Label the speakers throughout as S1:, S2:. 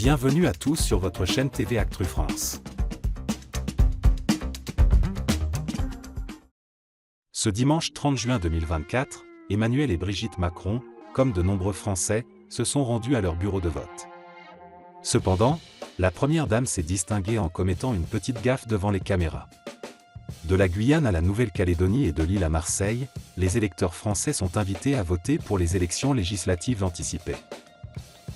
S1: Bienvenue à tous sur votre chaîne TV Actu France. Ce dimanche 30 juin 2024, Emmanuel et Brigitte Macron, comme de nombreux Français, se sont rendus à leur bureau de vote. Cependant, la première dame s'est distinguée en commettant une petite gaffe devant les caméras. De la Guyane à la Nouvelle-Calédonie et de l'île à Marseille, les électeurs français sont invités à voter pour les élections législatives anticipées.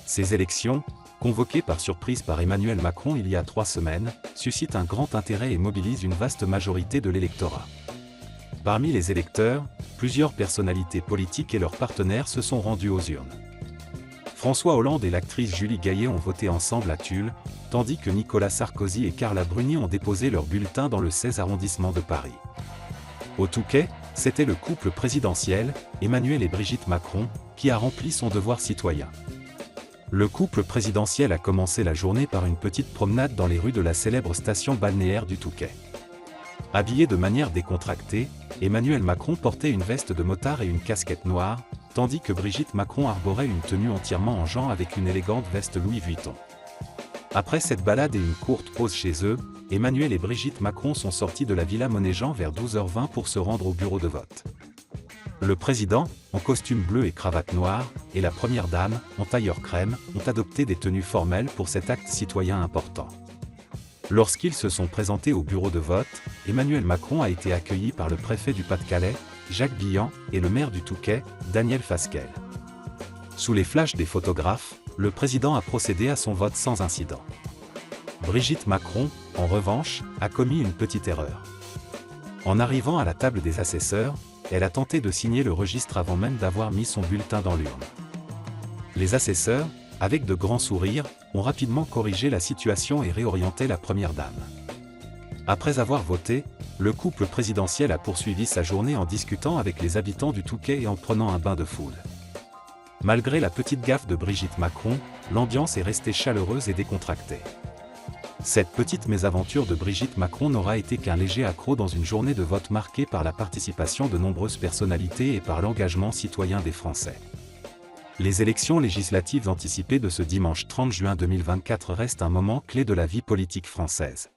S1: Ces élections, convoquées par surprise par Emmanuel Macron il y a 3 semaines, suscitent un grand intérêt et mobilisent une vaste majorité de l'électorat. Parmi les électeurs, plusieurs personnalités politiques et leurs partenaires se sont rendus aux urnes. François Hollande et l'actrice Julie Gaillet ont voté ensemble à Tulle, tandis que Nicolas Sarkozy et Carla Bruni ont déposé leur bulletin dans le 16 arrondissement de Paris. Au Touquet, c'était le couple présidentiel, Emmanuel et Brigitte Macron, qui a rempli son devoir citoyen. Le couple présidentiel a commencé la journée par une petite promenade dans les rues de la célèbre station balnéaire du Touquet. Habillé de manière décontractée, Emmanuel Macron portait une veste de motard et une casquette noire, tandis que Brigitte Macron arborait une tenue entièrement en jean avec une élégante veste Louis Vuitton. Après cette balade et une courte pause chez eux, Emmanuel et Brigitte Macron sont sortis de la Villa Monégent vers 12h20 pour se rendre au bureau de vote. Le président, en costume bleu et cravate noire, et la première dame, en tailleur crème, ont adopté des tenues formelles pour cet acte citoyen important. Lorsqu'ils se sont présentés au bureau de vote, Emmanuel Macron a été accueilli par le préfet du Pas-de-Calais, Jacques Billan, et le maire du Touquet, Daniel Fasquelle. Sous les flashs des photographes, le président a procédé à son vote sans incident. Brigitte Macron, en revanche, a commis une petite erreur. En arrivant à la table des assesseurs, elle a tenté de signer le registre avant même d'avoir mis son bulletin dans l'urne. Les assesseurs, avec de grands sourires, ont rapidement corrigé la situation et réorienté la première dame. Après avoir voté, le couple présidentiel a poursuivi sa journée en discutant avec les habitants du Touquet et en prenant un bain de foule. Malgré la petite gaffe de Brigitte Macron, l'ambiance est restée chaleureuse et décontractée. Cette petite mésaventure de Brigitte Macron n'aura été qu'un léger accroc dans une journée de vote marquée par la participation de nombreuses personnalités et par l'engagement citoyen des Français. Les élections législatives anticipées de ce dimanche 30 juin 2024 restent un moment clé de la vie politique française.